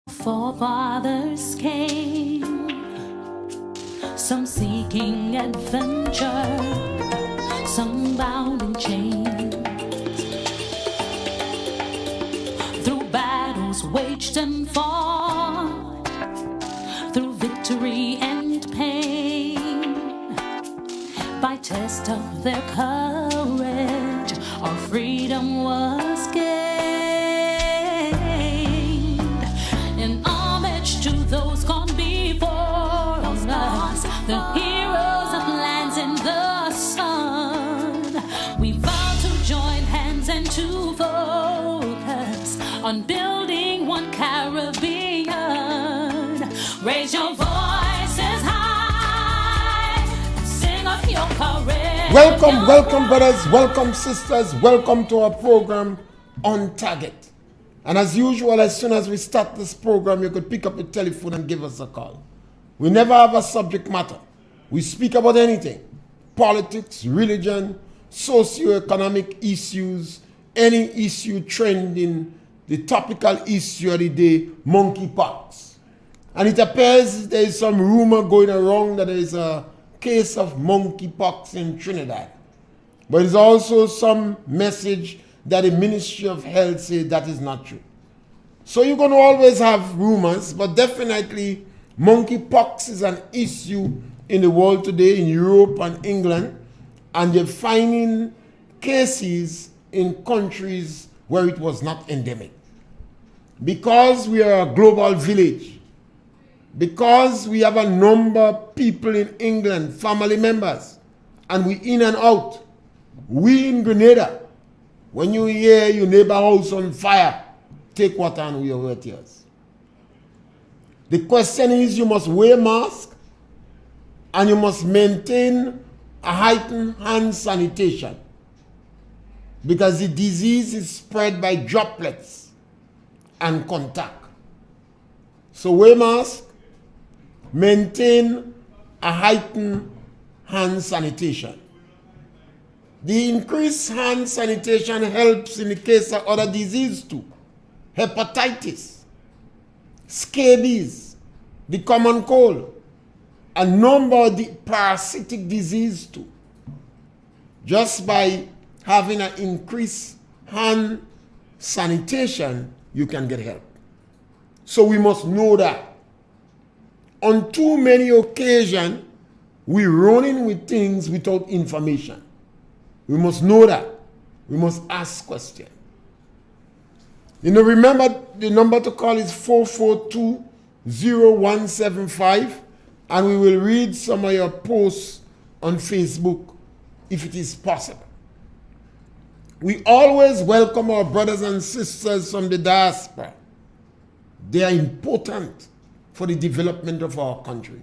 Forefathers came, some seeking adventure, some bound in chains, through battles waged and fought, through victory and pain, by test of their courage, our freedom was gained. In homage to those gone before us, the heroes of lands in the sun, we vow to join hands and to focus on building one Caribbean. Raise your voices high, sing of your courage. Welcome brothers, welcome sisters, welcome to our program On Target. And as usual, as soon as we start this program, you could pick up your telephone and give us a call. We never have a subject matter. We speak about anything: politics, religion, socio-economic issues, any issue trending, the topical issue of the day, monkeypox. And it appears there is some rumor going around that there is a case of monkeypox in Trinidad. But there's also some message that the Ministry of Health says that is not true. So you're going to always have rumors, but definitely monkeypox is an issue in the world today, in Europe and England, and they're finding cases in countries where it was not endemic. Because we are a global village, because we have a number of people in England, family members, and we in and out, we in Grenada, when you hear your neighbor house on fire, take water and we wear tears. The question is, you must wear mask and you must maintain a heightened hand sanitation, because the disease is spread by droplets and contact. So wear mask, maintain a heightened hand sanitation. The increased hand sanitation helps in the case of other diseases too. Hepatitis, scabies, the common cold, a number of the parasitic disease too. Just by having an increased hand sanitation, you can get help. So we must know that. On too many occasions, we run in with things without information. We must know that. We must ask questions. Remember the number to call is 442-0175, and we will read some of your posts on Facebook if it is possible. We always welcome our brothers and sisters from the diaspora. They are important for the development of our country.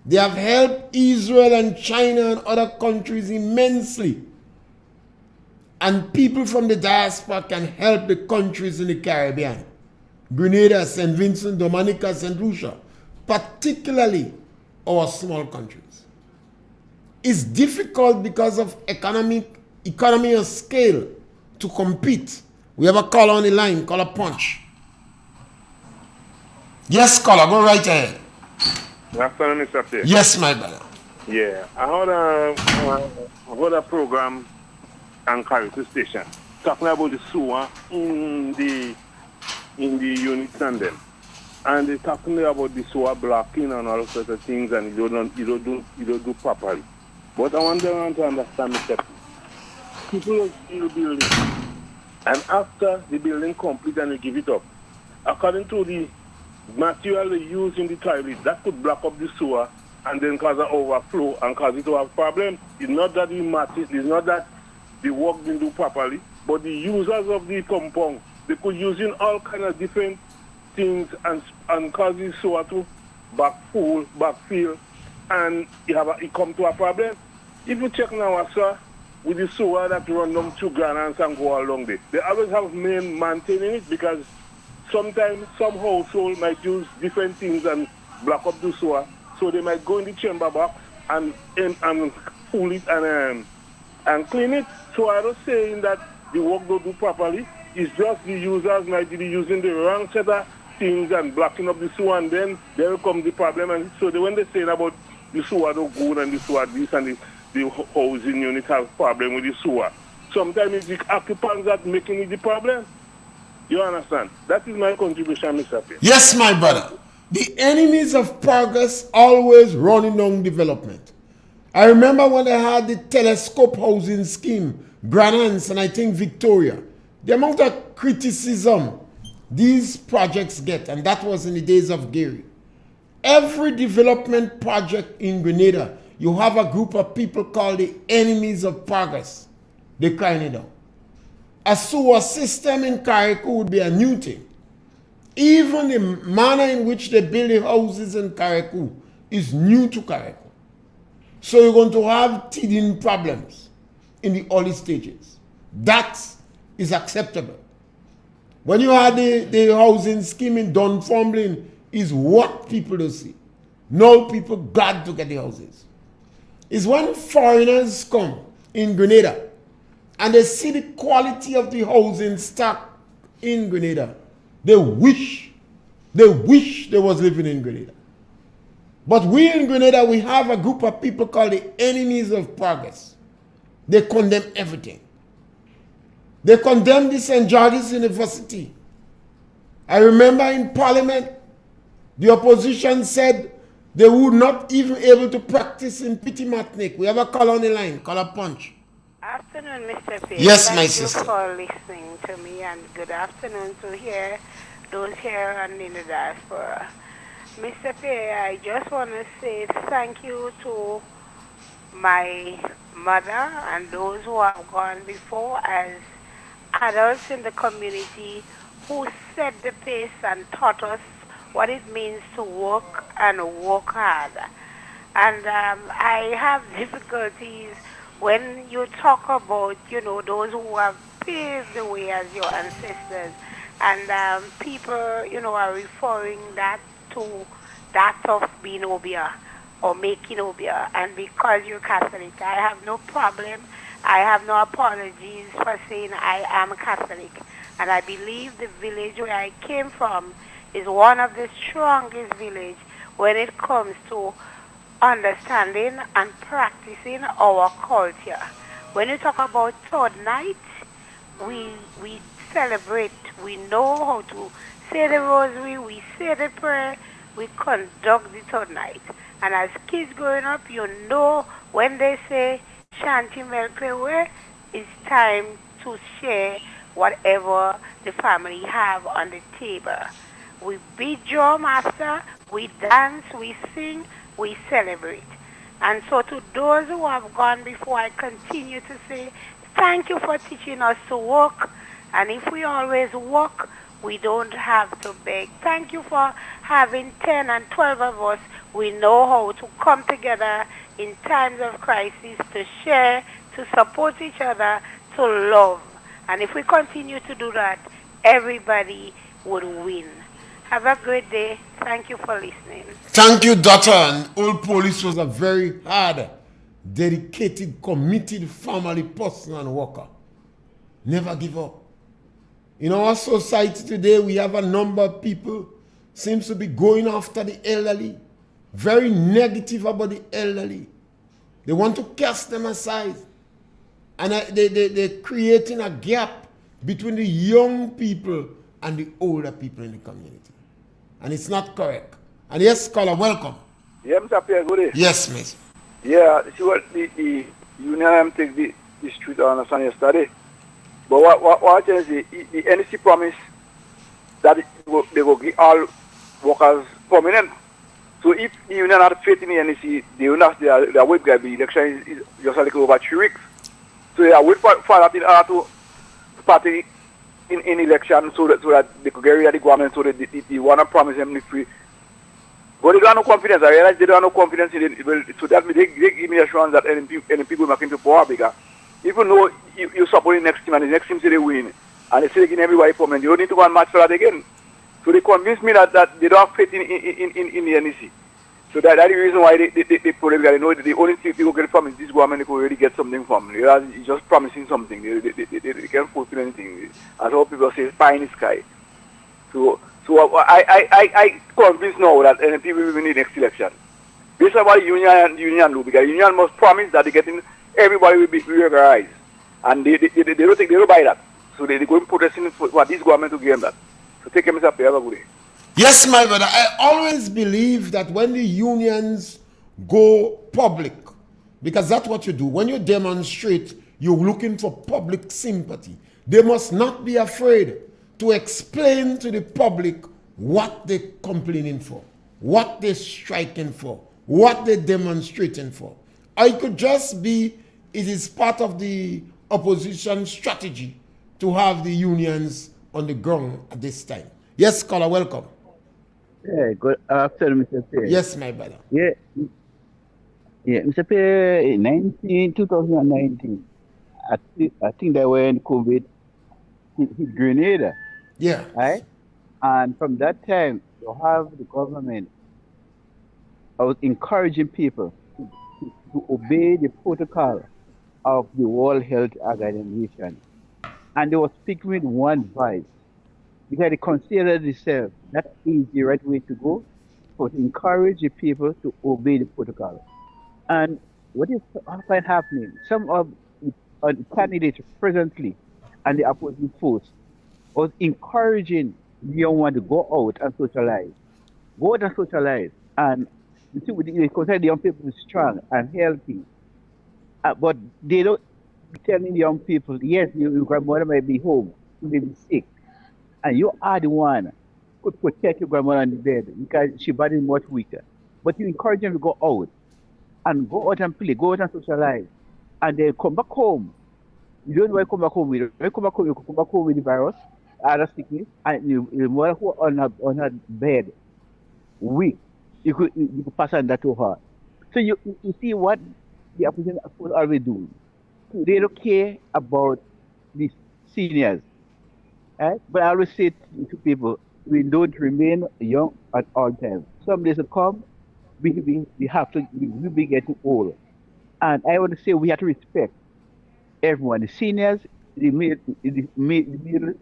They have helped Israel and China and other countries immensely. And people from the diaspora can help the countries in the Caribbean, Grenada, St. Vincent, Dominica, St. Lucia, particularly our small countries. It's difficult because of economy of scale to compete. We have a caller on the line, caller Punch. Yes, caller, go right ahead. Good afternoon, Mr. Pierre. Yes, my brother. Yeah, I heard a program on Caribbean Station talking about the sewer in the units and them, and they're talking about the sewer blocking and all sorts of things, and you don't do properly. But I want to understand, Mr. Pierre. People are still building, and after the building complete and you give it up, according to the material they use in the toilet, that could block up the sewer and then cause an overflow and cause it to have problem. It's not that it's not that the work didn't do properly, but the users of the compound, they could use in all kind of different things and cause the sewer to backfill, and it come to a problem. If you check now, sir, with the sewer that run down 2 grand and go along there, they always have men maintaining it, because sometimes some household might use different things and block up the sewer. So they might go in the chamber box and cool it and clean it. So I was saying that the work don't do properly. It's just the users might be using the wrong set of things and blocking up the sewer, and then there comes the problem. And so when they're saying about the sewer don't good and the sewer this and the housing unit have problem with the sewer, sometimes it's the occupants that making it the problem. You understand? That is my contribution, Mr. Pierre. Yes, my brother. The enemies of progress always running down development. I remember when they had the telescope housing scheme, Granans and I think Victoria, the amount of criticism these projects get, and that was in the days of Gary. Every development project in Grenada, you have a group of people called the enemies of progress. They crying it down. A sewer system in Carriacou would be a new thing. Even the manner in which they build the houses in Carriacou is new to Carriacou. So you're going to have teething problems in the early stages. That is acceptable. When you had the housing scheme in Dunfermline, is what people do see. No people glad to get the houses. It's when foreigners come in Grenada and they see the quality of the housing stock in Grenada, they wish they was living in Grenada. But we in Grenada, we have a group of people called the enemies of progress. They condemn everything. They condemned the St. George's University. I remember in Parliament, the opposition said they would not even able to practice in Pitimatnik. We have a call on the line, call a punch. Afternoon, Mr. Pierre. Yes, my sister. Thank you for listening to me, and good afternoon to those here and in the diaspora. Mr. Pierre, I just want to say thank you to my mother and those who have gone before as adults in the community who set the pace and taught us what it means to work and work hard. And I have difficulties when you talk about, those who have paved the way as your ancestors. And people, are referring that to that of being Obia or making Obia. And because you're Catholic, I have no problem. I have no apologies for saying I am Catholic. And I believe the village where I came from is one of the strongest villages when it comes to understanding and practicing our culture. When you talk about third night, we celebrate. We know how to say the rosary, we say the prayer, we conduct the third night. And as kids growing up, you know when they say Shanti Melpewe, it's time to share whatever the family have on the table. We beat drum after, we dance, we sing, we celebrate. And so to those who have gone before, I continue to say, thank you for teaching us to work. And if we always work, we don't have to beg. Thank you for having 10 and 12 of us. We know how to come together in times of crisis, to share, to support each other, to love. And if we continue to do that, everybody would win. Have a great day. Thank you for listening. Thank you, daughter. And Old Police was a very hard, dedicated, committed family person and worker. Never give up. In our society today, we have a number of people seems to be going after the elderly, very negative about the elderly. They want to cast them aside. And they're creating a gap between the young people and the older people in the community. And it's not correct. And yes, caller, welcome. Yeah, Mr. Pierre, good day. Yes, miss. Yeah, see what the union take the street on yesterday. But what is the NEC promise that they will give all workers permanent. So if the union had faith in the NEC, they will not, their wait guy, the election is just a little over 3 weeks. So they are wait for that in order to party in election so that they could get rid of the government, so that they want to promise them the free. But they don't have no confidence. I realize they don't have no confidence in it. So that they give me assurance that NP will make into power bigger. Even though you support the next team and the next team say they win, and they say they give everybody permanent, you don't need to go and match for that again. So they convince me that they don't have faith in the NEC. So that's the reason why they put it, because they know that the only thing people get from is this government, they could really get something from. It's just promising something. They can't fulfill anything. As all people say, pie in the sky. So I convinced now that NP will win the next election. Based on what union do, because union must promise that they getting everybody will be regularized. And they don't buy that. So they go and protesting for this government to give them that. So take care, Mr. Pierre. Have a good day. Yes, my brother. I always believe that when the unions go public, because that's what you do. When you demonstrate, you're looking for public sympathy. They must not be afraid to explain to the public what they're complaining for, what they're striking for, what they're demonstrating for. I could just be, it is part of the opposition strategy to have the unions on the ground at this time. Yes, caller, welcome. Yeah, good afternoon, Mr. Pierre. Yes, my brother. Yeah, Mr. Pierre, in 2019, I think that when COVID hit Grenada, Yeah. right? And from that time, you have the government, I was encouraging people to obey the protocol of the World Health Organization. And they were speaking with one voice. Because they consider themselves that is the right way to go, but encourage the people to obey the protocol. And what is often happening, some of the candidates presently and the opposing force was encouraging the young one to go out and socialize. Go out and socialize. And you see, they consider the young people strong and healthy. But they don't be telling the young people, yes, your grandmother might be home, she may be sick. And you are the one who could protect your grandmother on the bed because she body is much weaker. But you encourage them to go out and play, go out and socialize. And then come back home. You don't know why you come back home with it. When you come back home, you come back home with the virus, other sickness, and your mother who on her bed, weak, you could pass on that to her. So you see what the opposition are always doing. They don't care about the seniors. Right? But I always say to people, we don't remain young at all times. Some days will come, we will be getting old. And I want to say we have to respect everyone, the seniors, the middle,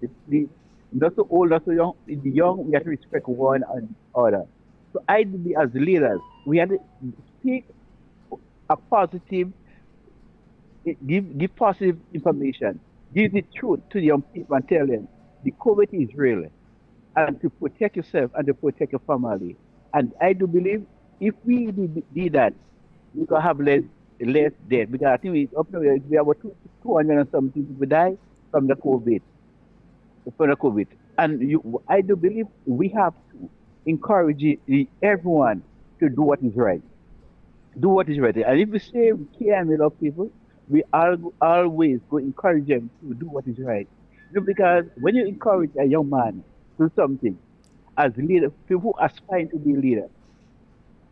not so old, not so young, the young, we have to respect one another. So I believe as leaders, we have to speak a positive, give positive information, give the truth to the young people and tell them, the COVID is real, and to protect yourself and to protect your family. And I do believe if we did that, we can have less death. Because I think we have about 200 and something people die from the COVID. And I do believe we have to encourage everyone to do what is right. Do what is right. And if we say we care and we love people, we always go encourage them to do what is right. Because when you encourage a young man to do something, as leader, people who aspire to be leader,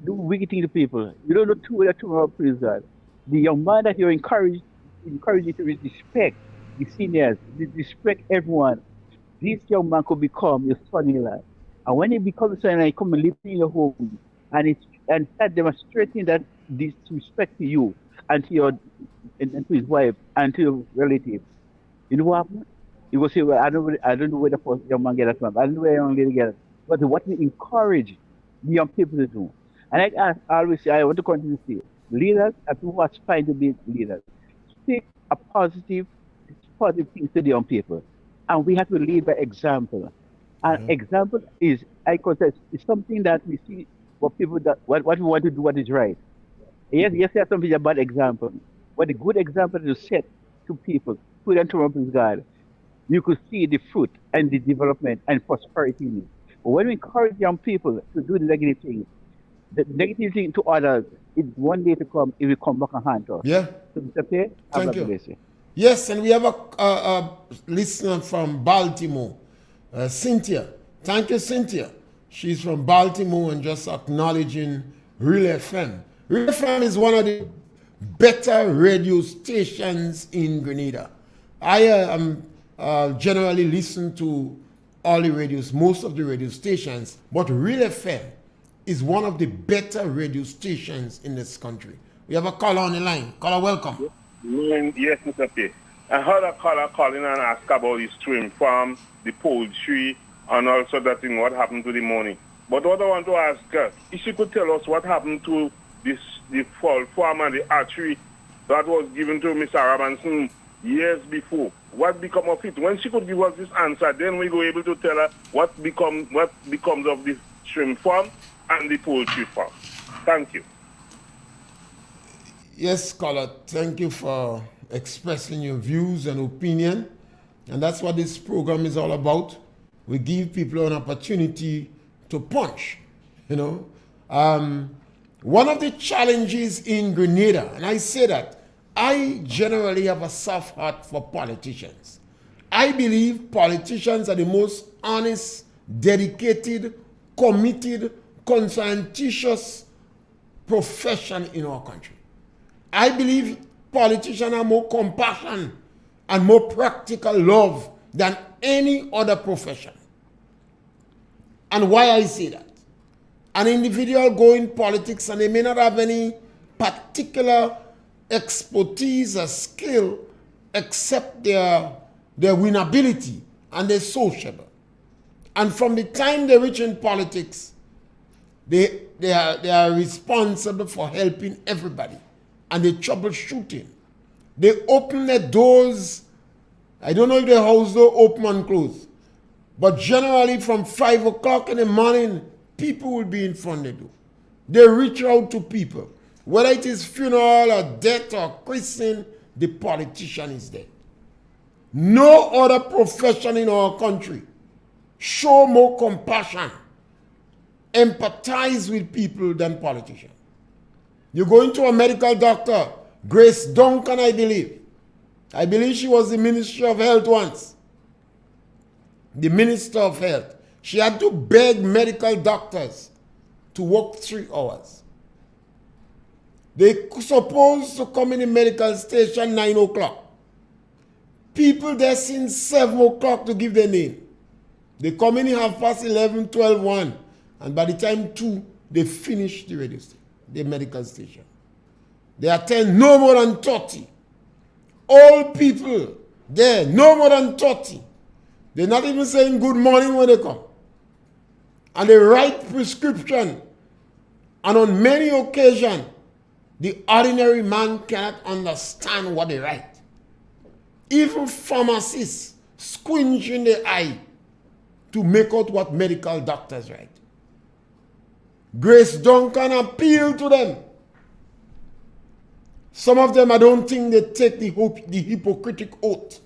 do wicked things to people. You don't know tomorrow prison. The young man that you encourage you to respect the seniors, respect everyone. This young man could become your son-in-law. And when he becomes son-in-law, he come and live in your home and start demonstrating that this respect to you and to his wife and to your relative. You know what happened? You will say, well, I don't know where the first young man get it from. I don't know where the young lady get it. But what we encourage the young people to do. And I always say, I want to continue to say, leaders and people who aspire to be leaders, speak a positive things to the young people. And we have to lead by example. And example is, I consider, is something that we see for people that what we want to do, what is right. Yes, there's something about example. But a good example to set to people, put them to remember God. You could see the fruit and the development and prosperity in it. But when we encourage young people to do the negative things to others, it's one day to come, it will come back and haunt us. Yeah. So, Mr. Pierre, Thank you. Yes, and we have a listener from Baltimore, Cynthia. Thank you, Cynthia. She's from Baltimore and just acknowledging Real FM. Real FM is one of the better radio stations in Grenada. I generally listen to all the radios, most of the radio stations, but Real FM is one of the better radio stations in this country. We have a caller on the line. Caller, welcome. Yes, Mr. Pierre. I heard a caller calling and ask about the stream farm, the poultry, and also that thing, what happened to the money. But what I want to ask her, if she could tell us what happened to the farm and the archery that was given to Mr. Robinson years before. What become of it? When she could give us this answer, then we go able to tell her what becomes of the shrimp farm and the poultry farm. Thank you. Yes, caller, thank you for expressing your views and opinion. And that's what this program is all about. We give people an opportunity to punch, you know. One of the challenges in Grenada, and I say that, I generally have a soft heart for politicians. I believe politicians are the most honest, dedicated, committed, conscientious profession in our country. I believe politicians are more compassion and more practical love than any other profession. And why I say that? An individual go in politics and they may not have any particular expertise or skill except their winnability and their sociable. And from the time they reach in politics, they are responsible for helping everybody. And they troubleshooting. They open their doors. I don't know if the house door open and close. But generally from 5 o'clock in the morning, people will be in front of you. They reach out to people. Whether it is funeral or death or christening, the politician is there. No other profession in our country show more compassion, empathize with people than politicians. You go into a medical doctor, Grace Duncan, I believe. I believe she was the Minister of Health once. The Minister of Health. She had to beg medical doctors to work 3 hours. They supposed to come in the medical station 9 o'clock. People there since 7 o'clock to give their name. They come in 11:30, 12, 1. And by the time 2, they finish the radio station, the medical station. They attend no more than 30. Old people there, no more than 30. They're not even saying good morning when they come. And they write prescription. And on many occasions, the ordinary man cannot understand what they write. Even pharmacists squinch in the eye to make out what medical doctors write. Grace Duncan appealed to them. Some of them, I don't think they take the hypocritic oath.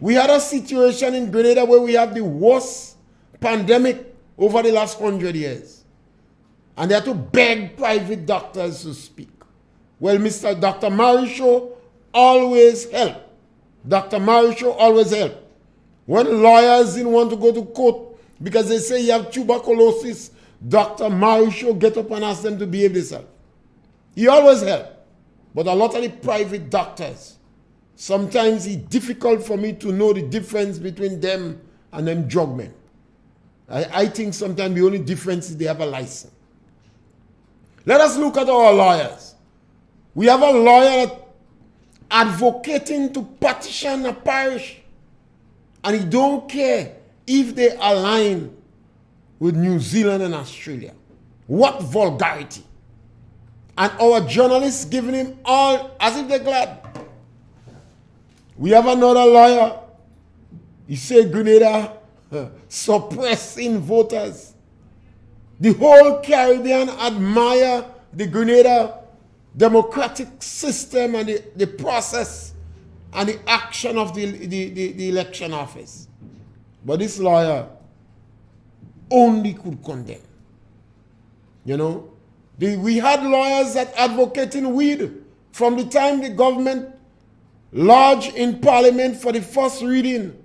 We had a situation in Grenada where we have the worst pandemic over the last 100 years. And they had to beg private doctors to speak. Well, Dr. Marisho always help. Dr. Marisho always help. When lawyers didn't want to go to court because they say you have tuberculosis, Dr. Marisho get up and ask them to behave themselves. He always help. But a lot of the private doctors, sometimes it's difficult for me to know the difference between them and them drug men. I think sometimes the only difference is they have a license. Let us look at our lawyers. We have a lawyer advocating to petition a parish, and he don't care if they align with New Zealand and Australia. What vulgarity. And our journalists giving him all as if they're glad. We have another lawyer. He said Grenada suppressing voters. The whole Caribbean admire the Grenada democratic system and the process and the action of the election office. But this lawyer only could condemn. You know, we had lawyers that advocating weed from the time the government lodged in Parliament for the first reading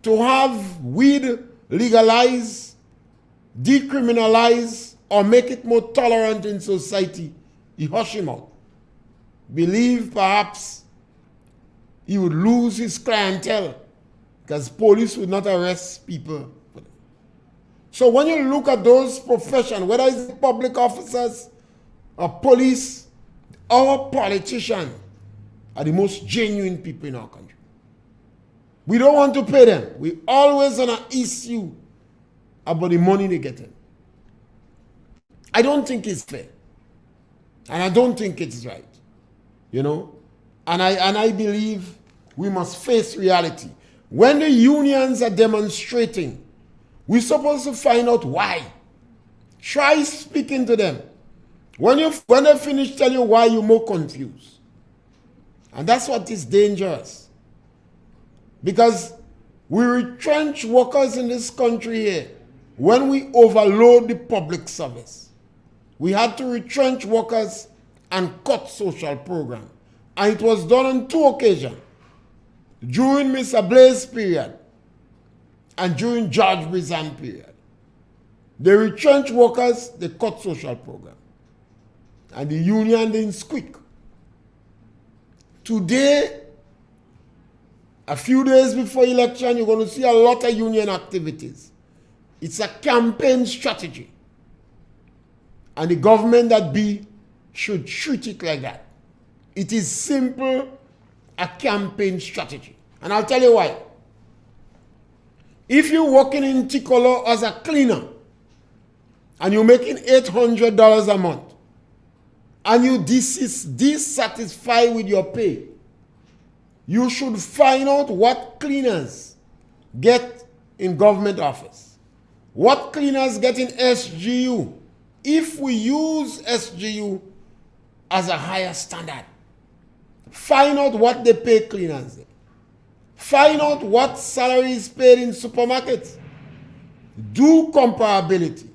to have weed legalized, decriminalized, or make it more tolerant in society. He hushed him out. Believe perhaps he would lose his clientele because police would not arrest people. So when you look at those professions, whether it's public officers or police or politicians, are the most genuine people in our country. We don't want to pay them. We always on an issue about the money they get in. I don't think it's fair. And I don't think it's right. You know? And I believe we must face reality. When the unions are demonstrating, we're supposed to find out why. Try speaking to them. When they finish telling you why, you're more confused. And that's what is dangerous. Because we retrench workers in this country here when we overload the public service. We had to retrench workers and cut social program. And it was done on 2 occasions. During Mr. Blaze period and during George Brizan period. They retrench workers, they cut social program. And the union didn't squeak. Today, a few days before election, you're going to see a lot of union activities. It's a campaign strategy. And the government that be should treat it like that. It is simple, a campaign strategy. And I'll tell you why. If you're working in Ticolor as a cleaner, and you're making $800 a month, and you dissatisfied with your pay, you should find out what cleaners get in government office. What cleaners get in SGU. If we use SGU as a higher standard, find out what they pay cleaners. Find out what salary is paid in supermarkets. Do comparability.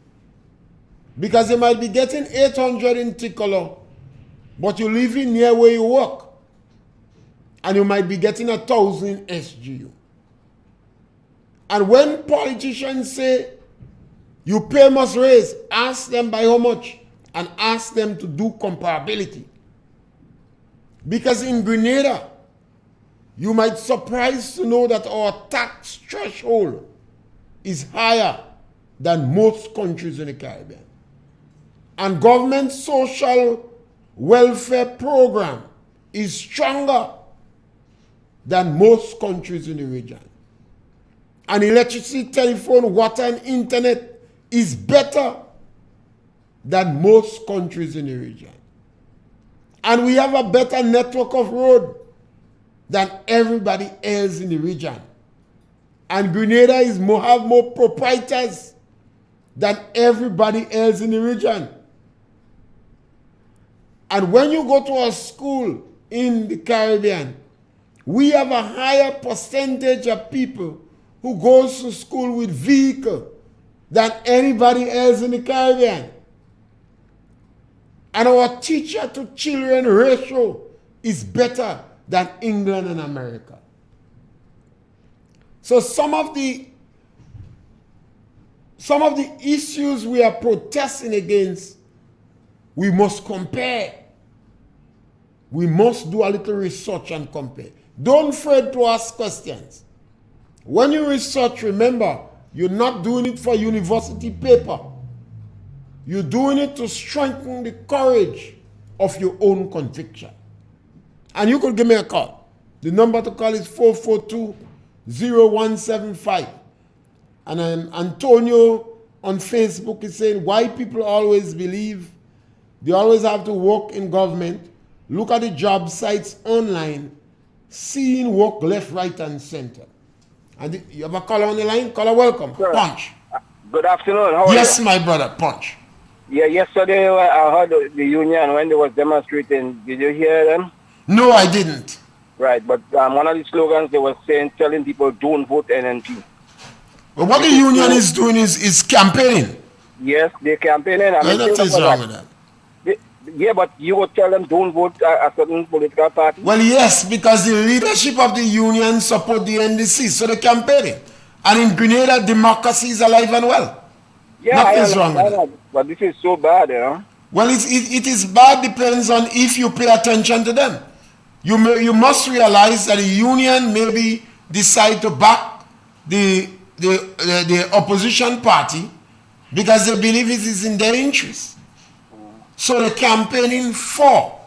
Because you might be getting 800 in Ticolor, but you're living near where you work. And you might be getting 1,000 in SGU. And when politicians say you pay must raise, ask them by how much and ask them to do comparability. Because in Grenada, you might surprise to know that our tax threshold is higher than most countries in the Caribbean. And government social welfare program is stronger than most countries in the region. And electricity, telephone, water, and internet is better than most countries in the region. And we have a better network of road than everybody else in the region. And Grenada have more proprietors than everybody else in the region. And when you go to a school in the Caribbean, we have a higher percentage of people who goes to school with vehicle than anybody else in the Caribbean. And our teacher to children ratio is better than England and America. So some of the issues we are protesting against, we must compare. We must do a little research and compare. Don't afraid to ask questions. When you research, remember, you're not doing it for university paper. You're doing it to strengthen the courage of your own conviction. And you could give me a call. The number to call is 442-0175. And Antonio on Facebook is saying, why people always believe they always have to work in government. Look at the job sites online, seeing work left, right, and center. And you have a caller on the line? Caller, welcome. Sure. Punch. Good afternoon. How are Yes, you? my brother, Punch. Yeah, yesterday I heard the union when they was demonstrating. Did you hear them? No, I didn't. Right, but one of the slogans they were saying, telling people don't vote NNP. But what the union is doing is campaigning. Yes, they're campaigning. I mean, What is wrong with that? Yeah, but you would tell them don't vote a certain political party. Well, yes, because the leadership of the union support the NDC, so they're campaigning. And in Grenada, democracy is alive and well. Yeah, Nothing's wrong with that. But this is so bad, you know. Well, it is bad, depends on if you pay attention to them. You must realize that the union maybe decide to back the opposition party, because they believe it is in their interest. So they're campaigning for.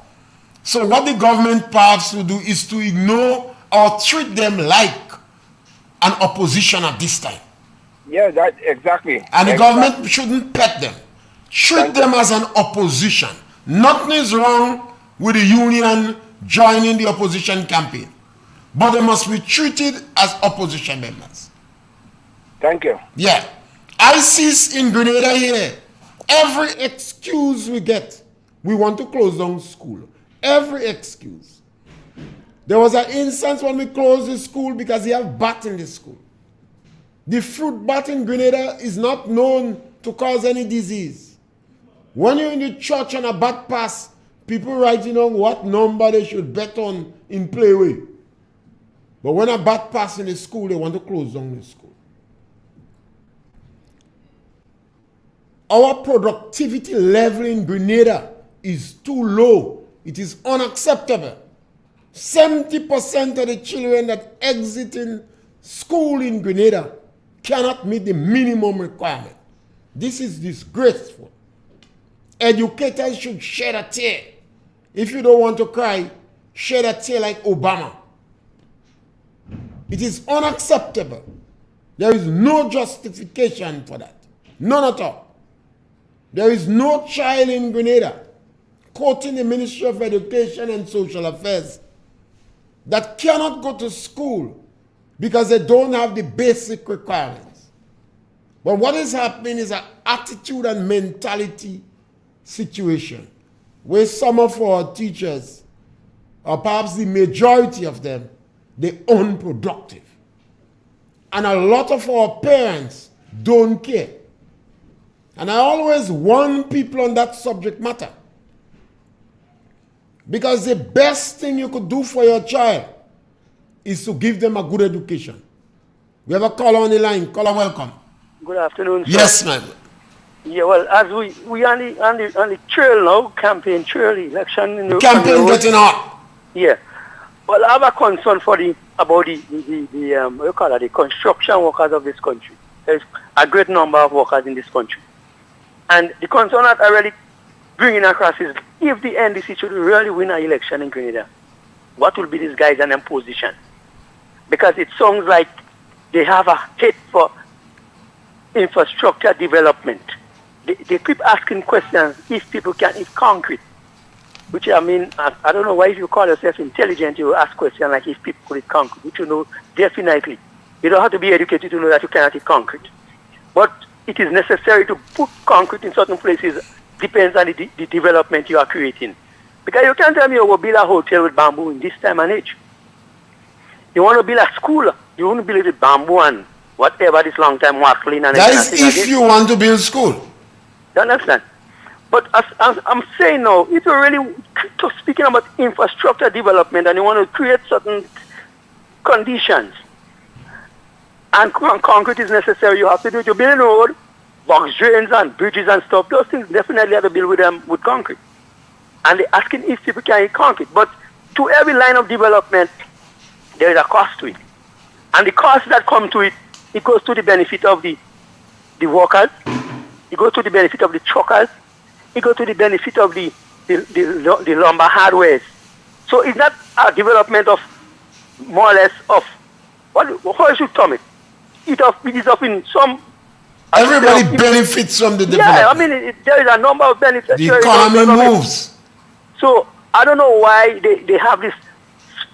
So what the government perhaps will do is to ignore or treat them like an opposition at this time. Yeah, that exactly. And the government shouldn't pet them. Treat them as an opposition. Nothing is wrong with the union joining the opposition campaign. But they must be treated as opposition members. Thank you. Yeah. ISIS in Grenada here, every excuse we get, we want to close down school. Every excuse. There was an instance when we closed the school because they have bat in the school. The fruit bat in Grenada is not known to cause any disease. When you're in the church and a bat pass, people writing on what number they should bet on in playway. But when a bat pass in the school, they want to close down the school. Our productivity level in Grenada is too low. It is unacceptable. 70% of the children that exit in school in Grenada cannot meet the minimum requirement. This is disgraceful. Educators should shed a tear. If you don't want to cry, shed a tear like Obama. It is unacceptable. There is no justification for that. None at all. There is no child in Grenada, quoting the Ministry of Education and Social Affairs, that cannot go to school because they don't have the basic requirements. But what is happening is an attitude and mentality situation where some of our teachers, or perhaps the majority of them, they're unproductive. And a lot of our parents don't care. And I always warn people on that subject matter. Because the best thing you could do for your child is to give them a good education. We have a caller on the line. Caller, welcome. Good afternoon, sir. Yes, ma'am. Yeah, well, as we on the trail now, campaign trail, election. Campaign getting hot. Yeah. Well, I have a concern about the construction workers of this country. There's a great number of workers in this country. And the concern that I really bringing across is if the NDC should really win an election in Grenada, what will be these guys and their position? Because it sounds like they have a hate for infrastructure development. They keep asking questions if people can eat concrete. Which I mean, I don't know why if you call yourself intelligent, you ask questions like if people could eat concrete, which you know definitely. You don't have to be educated to know that you cannot eat concrete. But it is necessary to put concrete in certain places, depends on the development you are creating. Because you can't tell me you will build a hotel with bamboo in this time and age. You want to build a school, you want to build it with bamboo and whatever this long time waffling and that is if you want to build school. You understand? But as I'm saying now, if you're really speaking about infrastructure development and you want to create certain conditions, and concrete is necessary, you have to do it. You build a road, box drains and bridges and stuff. Those things definitely have to build with them with concrete. And they're asking if people can eat concrete. But to every line of development, there is a cost to it. And the cost that comes to it, it goes to the benefit of the workers, it goes to the benefit of the truckers, it goes to the benefit of the lumber hardware. So it's not a development of more or less of how should come it? It is up in some. Everybody benefits from the development. Yeah, I mean there is a number of benefits. The economy moves. So I don't know why they have this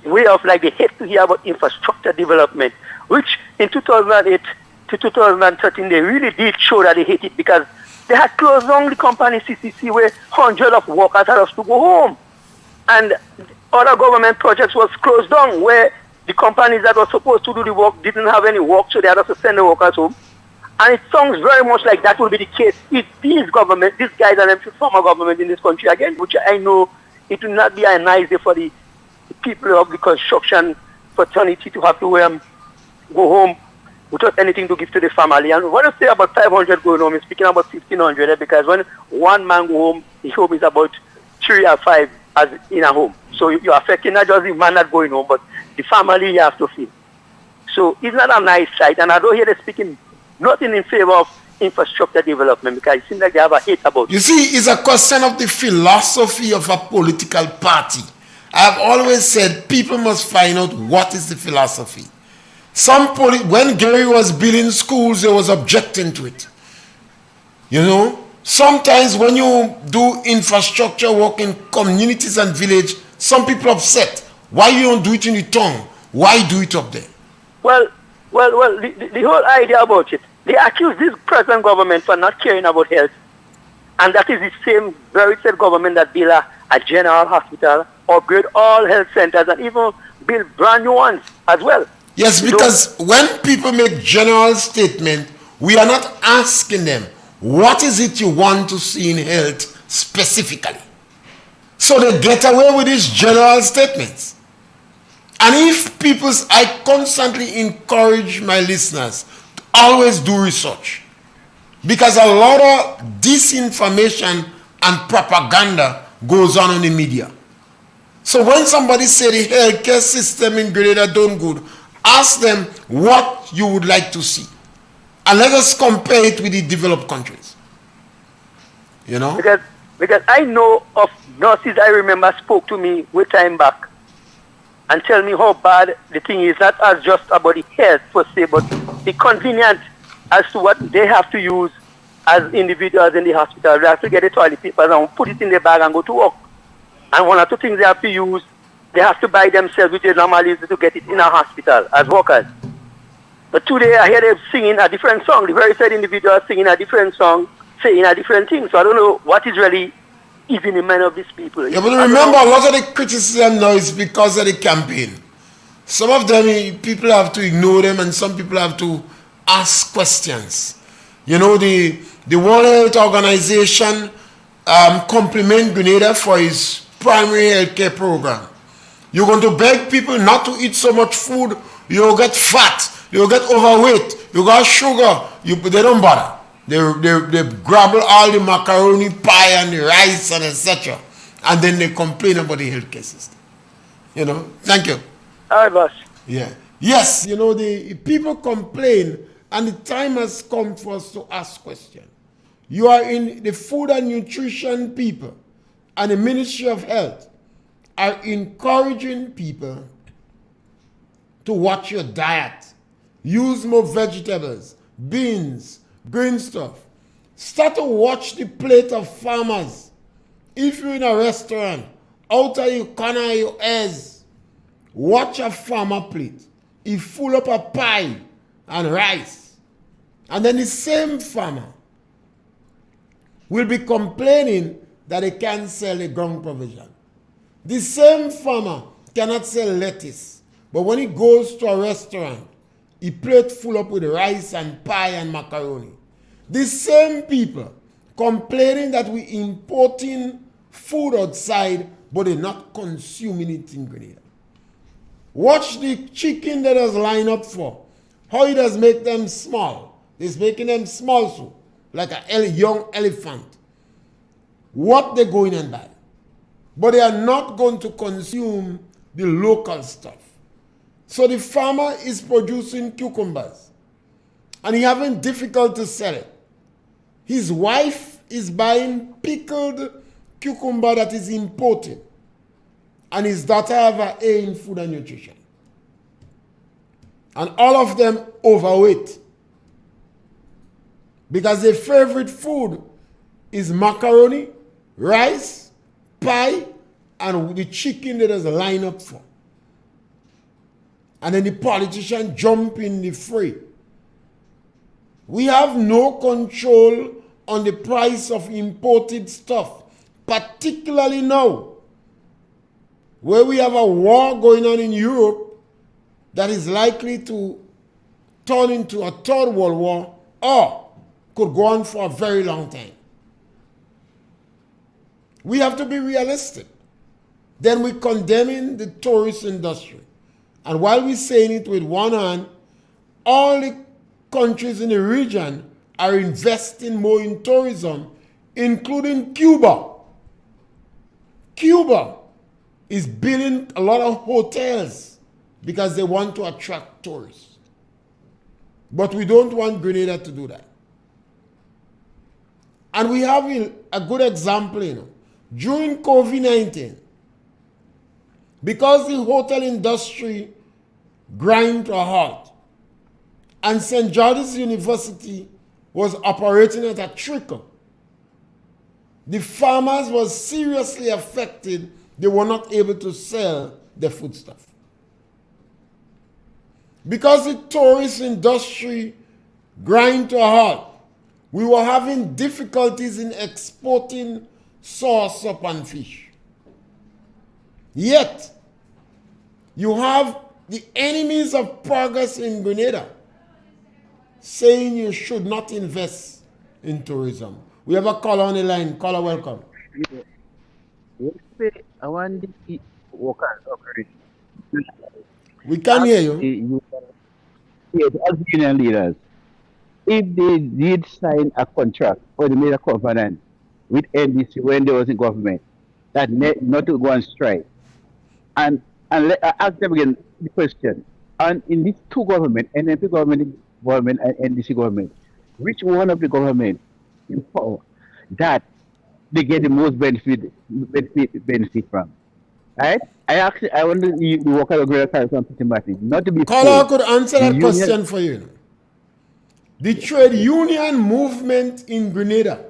way of like they hate to hear about infrastructure development, which in 2008 to 2013 they really did show that they hate it because they had closed down the company CCC where hundreds of workers had to go home. And other government projects was closed down where the companies that were supposed to do the work didn't have any work, so they had to send the workers home. And it sounds very much like that will be the case if these guys and former government in this country again, which I know it will not be a nice day for the people of the construction fraternity to have to go home without anything to give to the family. And when I say about 500 going home, I'm speaking about 1,500 because when one man go home, his home is about 3 or 5 as in a home. So you're affecting not just the man not going home, but the family you have to feed. So it's not a nice sight. And I don't hear them speaking nothing in favor of infrastructure development because it seems like they have a hate about You it. see, it's a question of the philosophy of a political party. I've always said people must find out what is the philosophy. When Gary was building schools, they was objecting to it. You know, sometimes when you do infrastructure work in communities and village, some people upset. Why you don't do it in the town? Why do it up there? Well, the whole idea about it, they accuse this present government for not caring about health. And that is the very same government that built a general hospital, upgrade all health centers, and even build brand new ones as well. Yes, because when people make general statements, we are not asking them, what is it you want to see in health specifically? So they get away with these general statements. And if I constantly encourage my listeners to always do research. Because a lot of disinformation and propaganda goes on in the media. So when somebody say the healthcare system in Grenada done good, ask them what you would like to see. And let us compare it with the developed countries. You know? Because I know of nurses I remember spoke to me way time back and tell me how bad the thing is, not as just about the health per se, but the convenience as to what they have to use as individuals in the hospital. They have to get the toilet papers and put it in their bag and go to work. And one or two things they have to use, they have to buy themselves, which is normally to get it in a hospital as workers. But today I hear them singing a different song. The very same individual singing a different song, saying a different thing. So I don't know what is really even the mind of these people. Yeah, but remember, a lot of the criticism now is because of the campaign. Some of them, people have to ignore them, and some people have to ask questions. You know, the World Health Organization compliment Grenada for its primary health care program. You're going to beg people not to eat so much food. You'll get fat. You'll get overweight. You got sugar. They don't bother. They grab all the macaroni pie and the rice and etc. And then they complain about the healthcare system. You know? Thank you. All right, boss. Yeah. Yes, you know, the people complain, and the time has come for us to ask questions. You are in the food and nutrition people, and the Ministry of Health are encouraging people to watch your diet. Use more vegetables, beans, green stuff. Start to watch the plate of farmers. If you're in a restaurant, out of your corner of your eyes, watch a farmer plate. He full up a pie and rice. And then the same farmer will be complaining that they can't sell the ground provision. The same farmer cannot sell lettuce. But when he goes to a restaurant, he plate full up with rice and pie and macaroni. The same people complaining that we importing food outside, but they're not consuming it in Grenada. Watch the chicken that has lined up for. How it does make them small. It's making them small so, like a young elephant. What they go in and buy. But they are not going to consume the local stuff. So the farmer is producing cucumbers. And he's having difficulty to sell it. His wife is buying pickled cucumber that is imported. And his daughter have an A in food and nutrition. And all of them overweight. Because their favorite food is macaroni, rice, pie, and the chicken that is lined up for. And then the politician jump in the fray. We have no control on the price of imported stuff, particularly now, where we have a war going on in Europe that is likely to turn into a third world war or could go on for a very long time. We have to be realistic. Then we're condemning the tourist industry. And while we're saying it with one hand, all the countries in the region are investing more in tourism, including Cuba. Cuba is building a lot of hotels because they want to attract tourists. But we don't want Grenada to do that. And we have a good example, During COVID-19, because the hotel industry grind to a halt, and St. George's University was operating at a trickle, the farmers were seriously affected. They were not able to sell their foodstuff. Because the tourist industry grind to a halt, we were having difficulties in exporting sauce up and fish. Yet, you have the enemies of progress in Grenada saying you should not invest in tourism. We have a caller on the line. Caller, welcome. I want the workers operate. We can hear you. Yes, as union leaders, if they did sign a contract or they made a covenant with NDC when they was in government, that not to go on strike, and I ask them again the question, and in these two government, NMP government and NDC government, which one of the government in power that they get the most benefit from? Right? I want the worker of greater Caribbean systematic, not to be Caller could answer that question for you. The trade union movement in Grenada,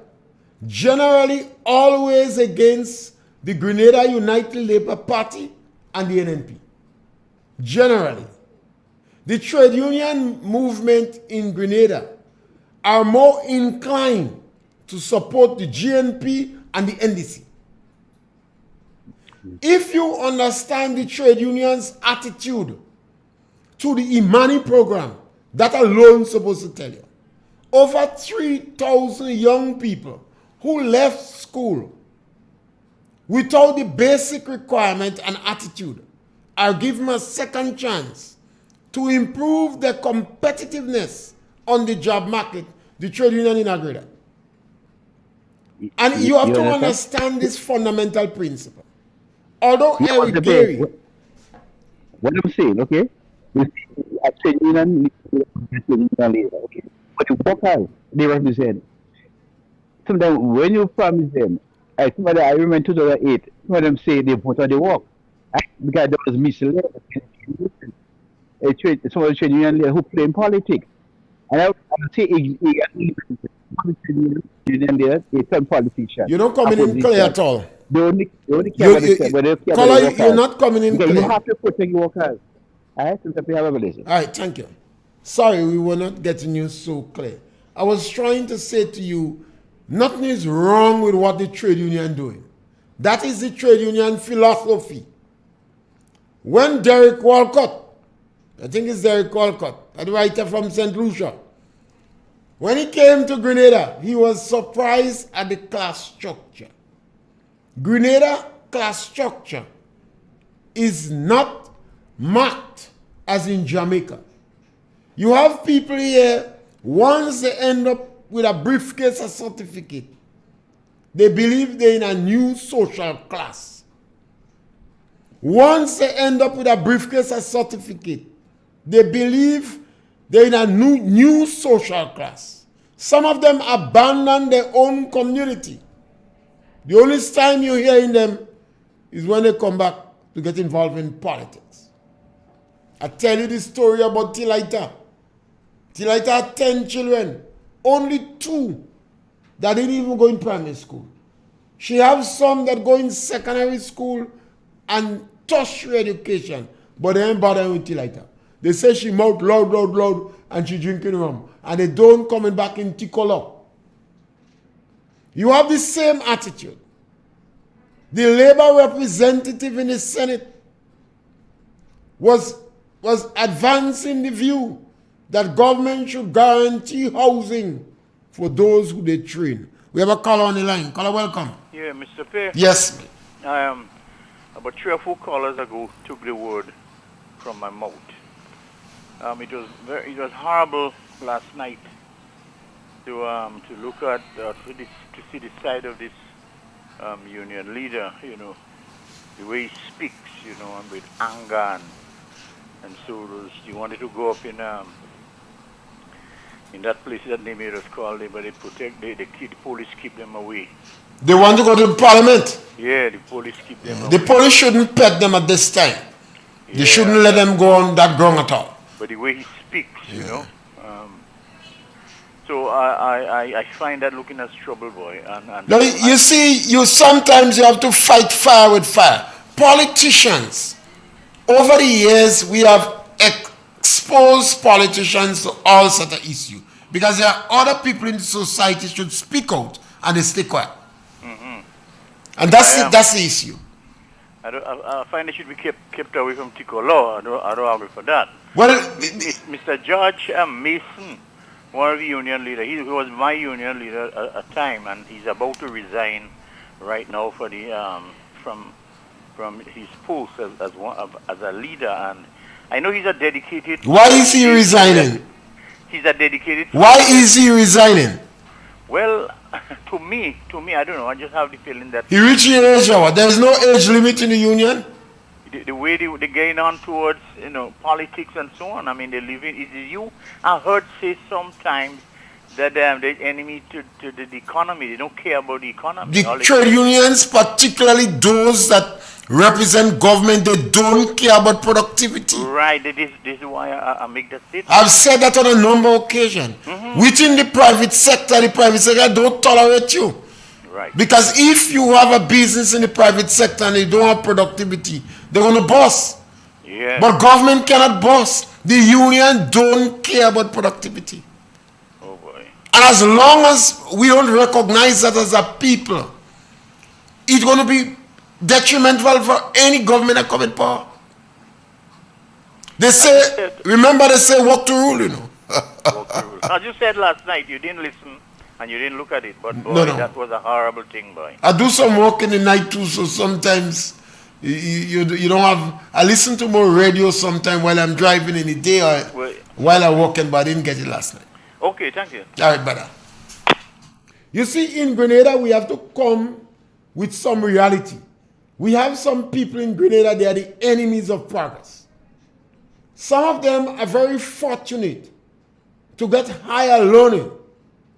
generally always against the Grenada United Labour Party and the NNP. Generally. The trade union movement in Grenada are more inclined to support the GNP and the NDC. If you understand the trade union's attitude to the Imani program, that alone is supposed to tell you. Over 3,000 young people who left school without the basic requirement and attitude are given a second chance to improve their competitiveness on the job market, the trade union in Agreda. And you have to understand this fundamental principle. Although Eric Gary... What I'm saying, okay? A trade union leader, okay? But the workers, they represent. Sometimes when you promise them, I remember in 2008, some of them say they vote on the work. Because there was misled. Some of the trade union leaders who play in politics. And I would say union leaders, they turn politicians. You don't come in clear at all. They only care about the workers. You're not coming in clear. You have to protect the workers. All right? All right, thank you. Sorry, we were not getting you so clear. I was trying to say to you, nothing is wrong with what the trade union doing. That is the trade union philosophy. When Derek Walcott, I think it's Derek Walcott, a writer from St. Lucia, when he came to Grenada, he was surprised at the class structure. Grenada class structure is not marked as in Jamaica. You have people here, once they end up with a briefcase or certificate, they believe they're in a new social class. Once they end up with a briefcase or certificate, they believe they're in a new social class. Some of them abandon their own community. The only time you hear in them is when they come back to get involved in politics. I tell you the story about Tilaita. Tilaita had 10 children, only 2 that didn't even go in primary school. She has some that go in secondary school and tertiary education, but they ain't bothering with Tilaita. They say she mouth loud, and she drinking rum, and they don't coming back in Ticola. You have the same attitude. The labor representative in the Senate was advancing the view that government should guarantee housing for those who they train. We have a caller on the line. Caller, welcome. Yeah, Mr. Pierre. Yes. About 3 or 4 callers ago took the word from my mouth. It was horrible last night to look at to see the side of this union leader, the way he speaks, and with anger and so he wanted to go up in that place that they made us call there, but they protect, the police keep them away. They want to go to the parliament. Yeah, the police keep them away. The police shouldn't pet them at this time. They Yeah, shouldn't let them go on that ground at all. But the way he speaks, you know. So I find that looking as trouble, boy. And Now, you see, sometimes you have to fight fire with fire. Politicians, over the years, we have exposed politicians to all sort of issues because there are other people in society should speak out and they stay quiet. And that's the issue. I find they should be kept away from Tico law. I don't agree for that. Well, Mr. George Mason, one of the union leader, he was my union leader at a time, and he's about to resign right now for the from his post as a leader. And I know he's a dedicated. Why is he resigning? He's a dedicated. Why is he resigning? Well, to me, I don't know. I just have the feeling that He reached the age hour. There's no age limit in the union. the way they're getting on towards, politics and so on. I mean, they're living. I heard say sometimes that they're enemy to the economy. They don't care about the economy. The trade unions, particularly those that represent government, they don't care about productivity. Right. This is why I make that statement. I've said that on a number of occasions. Within the private sector don't tolerate you. Right. Because if you have a business in the private sector and you don't have productivity, they're going to boss. Yeah. But government cannot boss. The union don't care about productivity. Oh boy. And as long as we don't recognize that as a people, it's going to be detrimental for any government that come in power. They say, remember they say walk to rule, As you said last night, you didn't listen and you didn't look at it, but boy, No. that was a horrible thing, boy. I do some work in the night too, so sometimes you don't have. I listen to more radio sometimes while I'm driving in the day or while I'm walking, but I didn't get it last night. Okay, thank you. All right, brother. You see, in Grenada, we have to come with some reality. We have some people in Grenada, they are the enemies of progress. Some of them are very fortunate to get higher learning,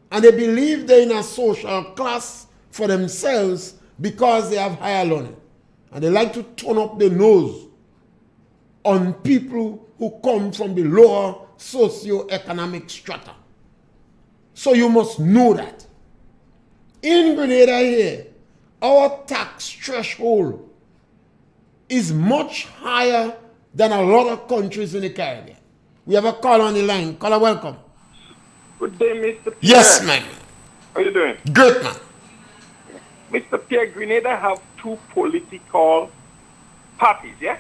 and they believe they're in a social class for themselves because they have higher learning. And they like to turn up their nose on people who come from the lower socio-economic strata. So you must know that. In Grenada here, our tax threshold is much higher than a lot of countries in the Caribbean. We have a caller on the line. Caller, welcome. Good day, Mr. Pierre. Yes, man. How you doing? Great, man. Mr. Pierre, Grenada have two political parties, yeah?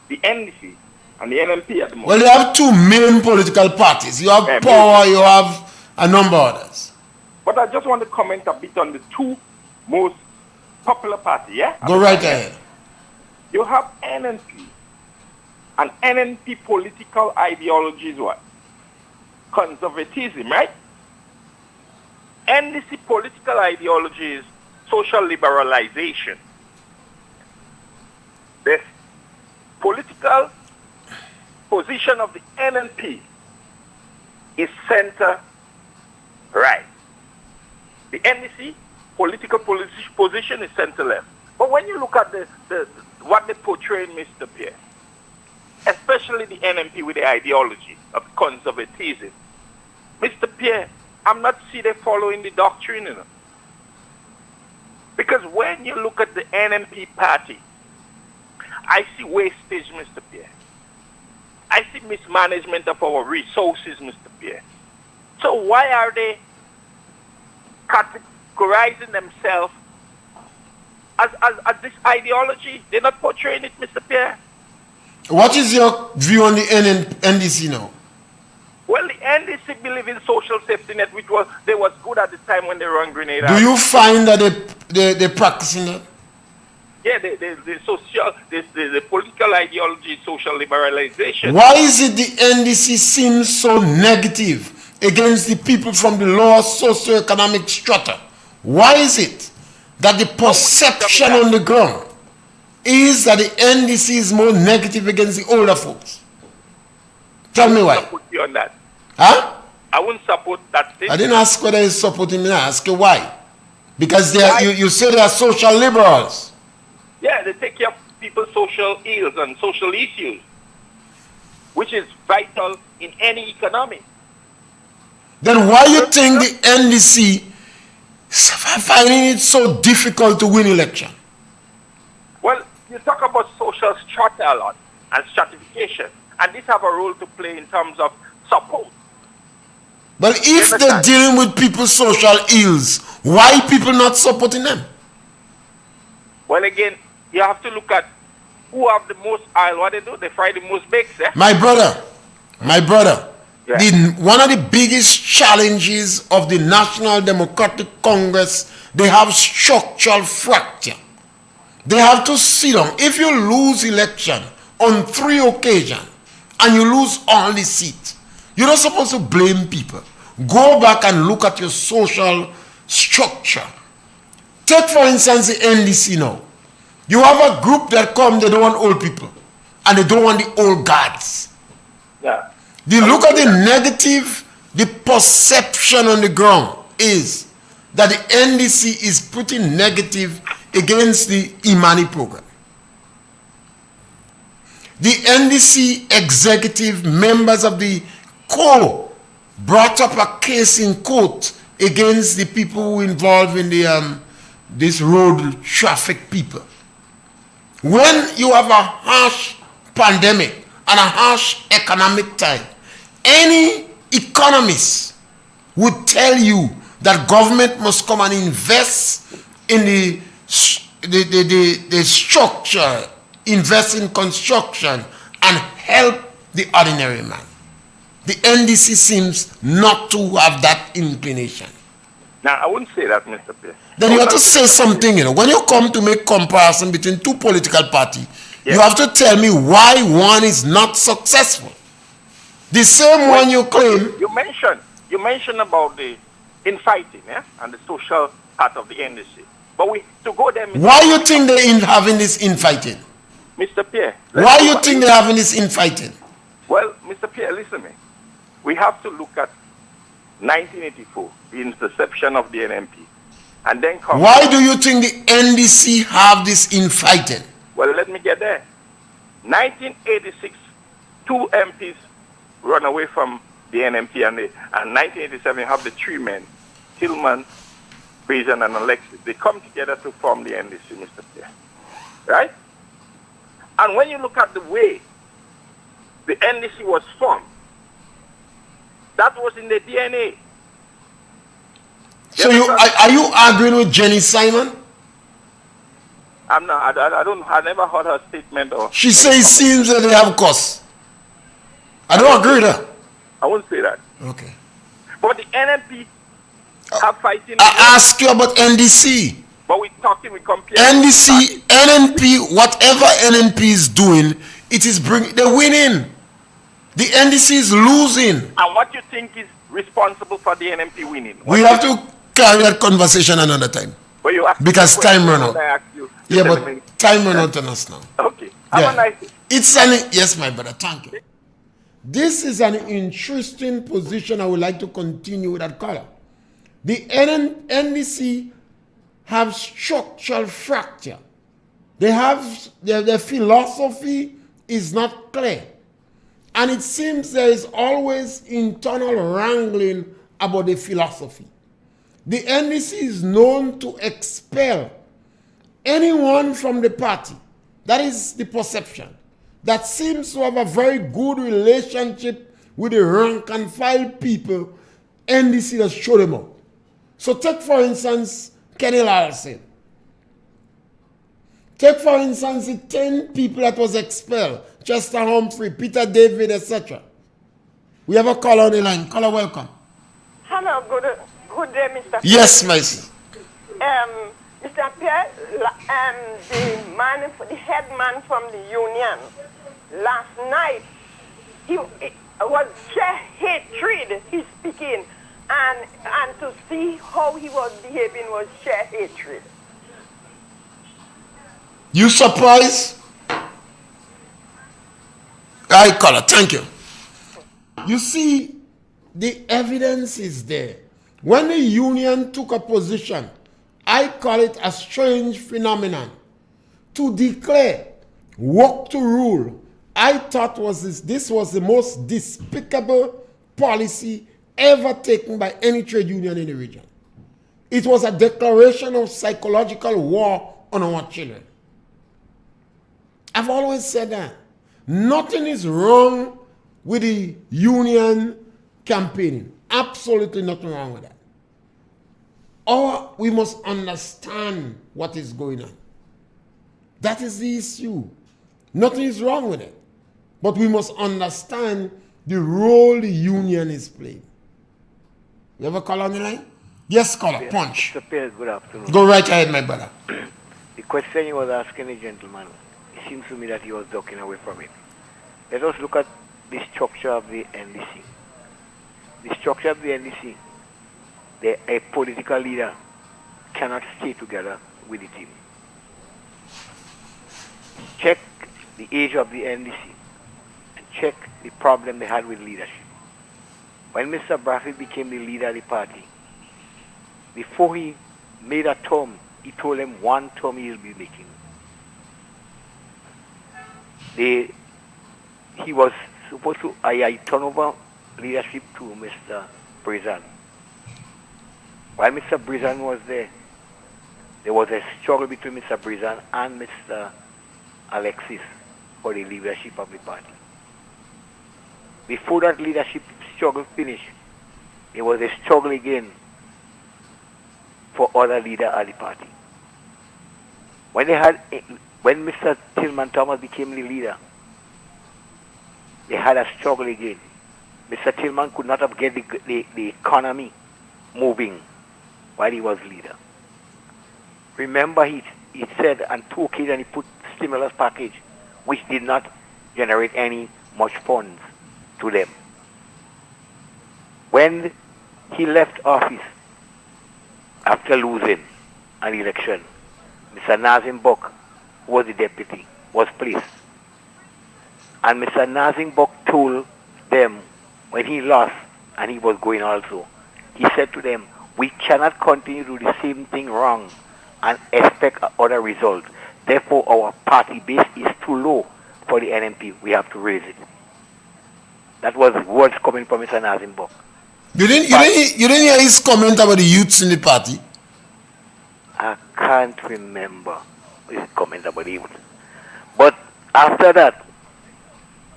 The NDC and the NMP at the moment. Well, you have two main political parties. You have Power, you have a number of others. But I just want to comment a bit on the two most popular parties, yeah? Go right ahead. You have NNP. And NNP political ideology is what? Conservatism, right? NDC political ideology is social liberalization. The political position of the NNP is center-right. The NDC political position is center-left. But when you look at what they portray, Mr. Pierre, especially the NMP with the ideology of conservatism, Mr. Pierre, I'm not see they following the doctrine, Because when you look at the NMP party, I see wastage, Mr. Pierre. I see mismanagement of our resources, Mr. Pierre. So why are they categorizing themselves as this ideology? They're not portraying it, Mr. Pierre. What is your view on the NDC now? Well, the NDC believe in social safety net, which was good at the time when they run Grenada. Do you find that they're practicing that? Yeah, the political ideology is social liberalization. Why is it the NDC seems so negative against the people from the lower socioeconomic strata? Why is it that the perception on the ground is that the NDC is more negative against the older folks? Tell me why. Put you on that. Huh? I wouldn't support that thing. I didn't ask whether he's supporting me. I asked you why. Because they are, Why? you say they are social liberals. Yeah, they take care of people's social ills and social issues, which is vital in any economy. Then why you think the NDC is finding it so difficult to win election? Well, you talk about social strata a lot and stratification, and these have a role to play in terms of support. But if they're dealing with people's social ills, why people not supporting them? Well, again, you have to look at who have the most oil. What they do, they fry the most bakes, eh? My brother, Yeah. one of the biggest challenges of the National Democratic Congress, they have structural fracture. They have to sit down. If you lose election on 3 occasions and you lose all the seats, you're not supposed to blame people. Go back and look at your social structure. Take, for instance, the NDC now. You have a group that come, they don't want old people. And they don't want the old guards. Yeah. The look at the negative, the perception on the ground is that the NDC is putting negative against the Imani program. The NDC executive members of the core brought up a case in court against the people who involved in the this road traffic people. When you have a harsh pandemic and a harsh economic time, any economist would tell you that government must come and invest in the structure, invest in construction, and help the ordinary man. The NDC seems not to have that inclination. Now, I wouldn't say that, Mr. Pierre. Then you have to say something, When you come to make comparison between 2 political parties, Yes. you have to tell me why one is not successful. The same one you claim. You mentioned about the infighting, yeah, and the social part of the NDC. But to go there, Why you think they're having this infighting? Mr. Pierre. Why you think they're having this infighting? Well, Mr. Pierre, listen to me. We have to look at 1984, the interception of the NMP, and then come. Why do you think the NDC have this infighting? Well, let me get there. 1986, 2 MPs run away from the NMP, and 1987 you have the 3 men, Tillman, Friesen, and Alexis. They come together to form the NDC, Mr. Pierre. Right? And when you look at the way the NDC was formed, that was in the DNA. So are you arguing with Jenny Simon? I'm not. I never heard her statement. She says it seems that they have cause. I don't agree with her. I won't say that. Okay. But the NMP have fighting. I ask you about NDC. But we're talking, we compare. NDC, NNP, whatever NNP is doing, it is they're winning. The NDC is losing. And what you think is responsible for the NMP winning? We have to carry that conversation another time. But you ask because time run out. Yeah, but me. time run out on us now. Okay. Have a nice day. Yes, my brother. Thank you. This is an interesting position. I would like to continue with that color. The NDC have structural fracture. They have their philosophy is not clear. And it seems there is always internal wrangling about the philosophy. The NDC is known to expel anyone from the party. That is the perception. That seems to have a very good relationship with the rank and file people. NDC has show them out. So take for instance Kenny Larson. Take for instance the 10 people that was expelled. Chester Humphrey, Peter David, etc. We have a caller on the line. Caller, welcome. Hello, good day, Mr. Yes, my son. Mr. Pierre, the head man from the union, last night, he was sheer hatred, he's speaking, and to see how he was behaving was sheer hatred. You surprised? All right, caller, thank you. You see, the evidence is there. When the union took a position, I call it a strange phenomenon, to declare work to rule, I thought this was the most despicable policy ever taken by any trade union in the region. It was a declaration of psychological war on our children. I've always said that. Nothing is wrong with the union campaigning. Absolutely nothing wrong with that. Or we must understand what is going on. That is the issue. Nothing is wrong with it. But we must understand the role the union is playing. You have a call on the line? Yes, caller. Punch. Mr. Pierre, good afternoon. Go right ahead, my brother. The question you was asking the gentleman, it seems to me that he was ducking away from it. Let us look at the structure of the NDC. The structure of the NDC, a political leader cannot stay together with the team. Check the age of the NDC and check the problem they had with leadership. When Mr. Bradford became the leader of the party, before he made a term, he told them one term he will be making. He was supposed to turn over leadership to Mr. Brizan. While Mr. Brizan was there was a struggle between Mr. Brizan and Mr. Alexis for the leadership of the party. Before that leadership struggle finished, there was a struggle again for other leader of the party. When Mr. Tillman Thomas became the leader, they had a struggle again. Mr. Tillman could not have get the economy moving while he was leader. Remember, he said on 2 occasions he put stimulus package, which did not generate any much funds to them. When he left office after losing an election, Mr. Nazim Bok, who was the deputy, was placed. And Mr. Nazim Bok told them when he lost and he was going also, he said to them, we cannot continue to do the same thing wrong and expect other results. Therefore, our party base is too low for the NMP. We have to raise it. That was words coming from Mr. Nazim Bok. You didn't hear his comment about the youths in the party? I can't remember his comment about the youth. But after that,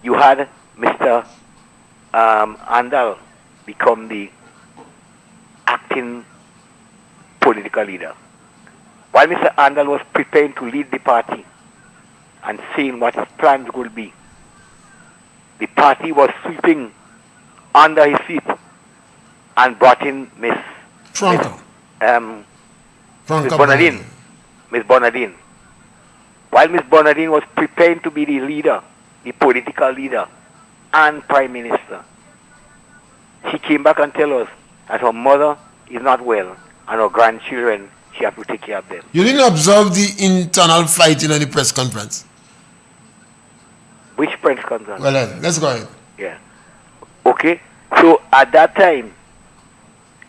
you had Mr. Andal become the acting political leader. While Mr. Andal was preparing to lead the party and seeing what his plans would be, the party was sweeping under his feet and brought in Miss Bonadine. While Miss Bonadine was preparing to be the leader, the political leader and prime minister, she came back and tell us that her mother is not well and her grandchildren, she has to take care of them. You didn't observe the internal fighting at the press conference? Which press conference? Well, let's go ahead. Yeah. Okay. So at that time,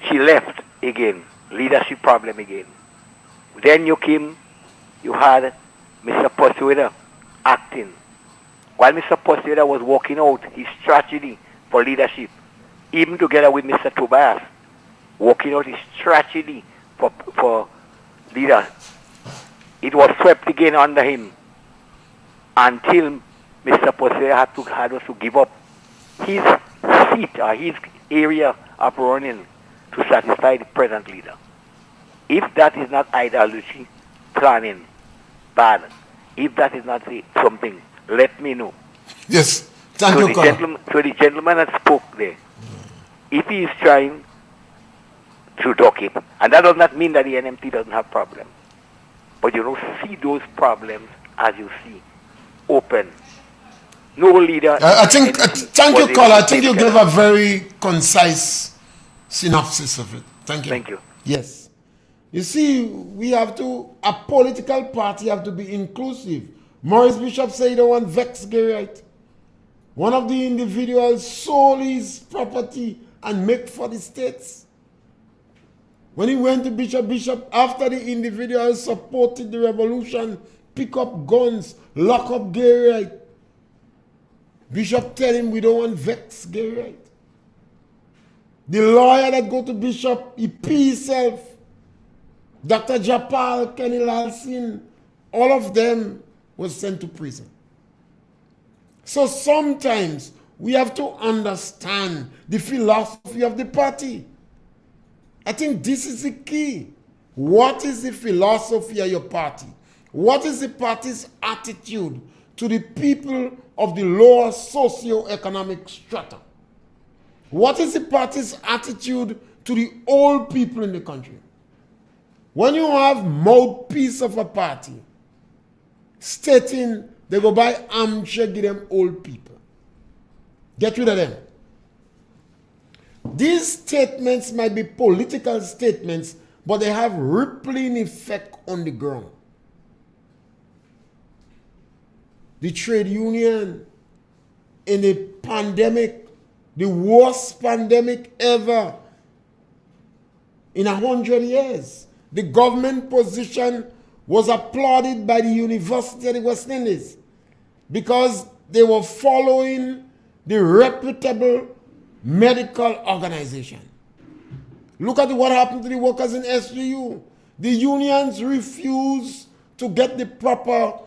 she left again. Leadership problem again. Then you had Mr. Persuader acting. While Mr. Persuader was working out his strategy for leadership, even together with Mr. Tobias, working out his strategy for leader, it was swept again under him until Mr. Persuader had to give up his seat or his area of running to satisfy the present leader. If that is not ideology, planning, bad, if that is not something, let me know. Yes, thank you, So the gentleman that spoke there, if he is trying to dock it, and that does not mean that the NMT doesn't have problems, but you don't see those problems as you see, open. No leader. Thank you, caller. I think you gave a very concise synopsis of it. Thank you. Thank you. Yes. You see, a political party have to be inclusive. Maurice Bishop said he don't want vex Garrett. One of the individuals sold his property and make for the states. When he went to Bishop, after the individuals supported the revolution, pick up guns, lock up gay right. Bishop tell him we don't want vex gay right. The lawyer that go to Bishop, he pee himself. Dr. Japal, Kenny Lalsin, all of them was sent to prison. So sometimes we have to understand the philosophy of the party. I think this is the key. What is the philosophy of your party? What is the party's attitude to the people of the lower socio-economic strata? What is the party's attitude to the old people in the country? When you have mouthpiece of a party stating they go buy armchair, give them old people. Get rid of them. These statements might be political statements, but they have rippling effect on the ground. The trade union in the pandemic, the worst pandemic ever in 100 years. The government position was applauded by the University of the West Indies because they were following the reputable medical organization. Look at what happened to the workers in SGU. The unions refused to get the proper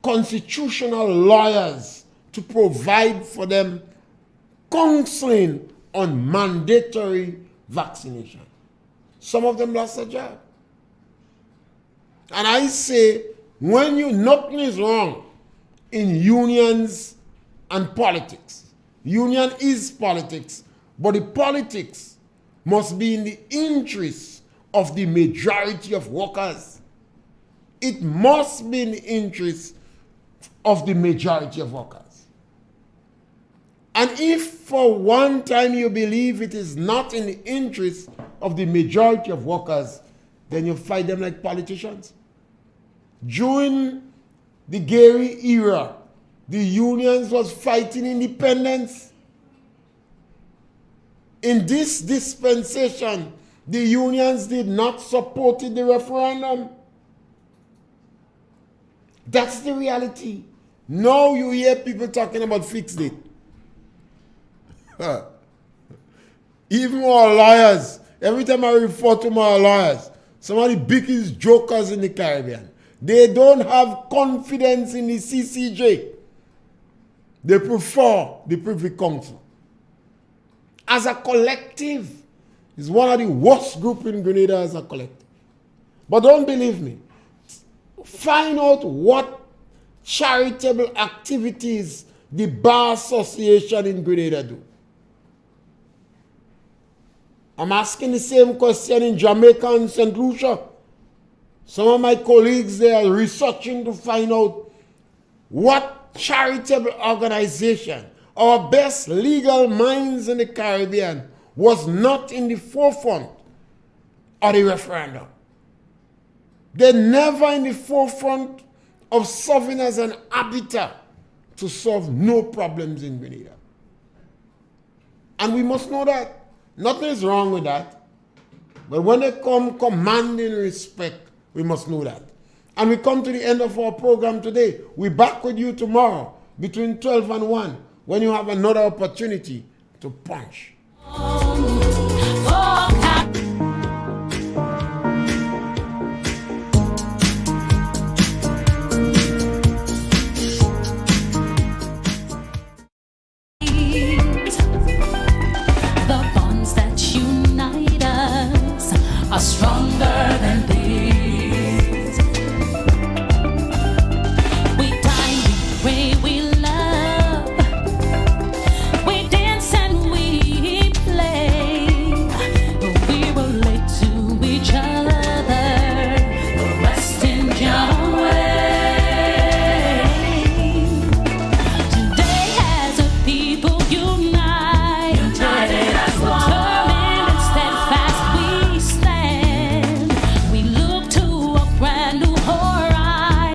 constitutional lawyers to provide for them counseling on mandatory vaccination. Some of them lost their job. And I say, nothing is wrong in unions and politics. Union is politics, but the politics must be in the interest of the majority of workers. It must be in the interest of the majority of workers. And if for one time you believe it is not in the interest of the majority of workers, then you fight them like politicians. During the Gary era, the unions was fighting independence. In this dispensation, the unions did not support the referendum. That's the reality. Now you hear people talking about fixed date. Even our lawyers, every time I refer to my lawyers, some of the biggest jokers in the Caribbean, they don't have confidence in the CCJ. They prefer the Privy Council. As a collective, it's one of the worst groups in Grenada as a collective. But don't believe me. Find out what charitable activities the Bar Association in Grenada do. I'm asking the same question in Jamaica and St. Lucia. Some of my colleagues, they are researching to find out what charitable organization, our best legal minds in the Caribbean, was not in the forefront of the referendum. They're never in the forefront of serving as an arbiter to solve no problems in Grenada. And we must know that. Nothing is wrong with that. But when they come commanding respect, we must know that. And we come to the end of our program today. We're back with you tomorrow between 12 and 1 when you have another opportunity to punch.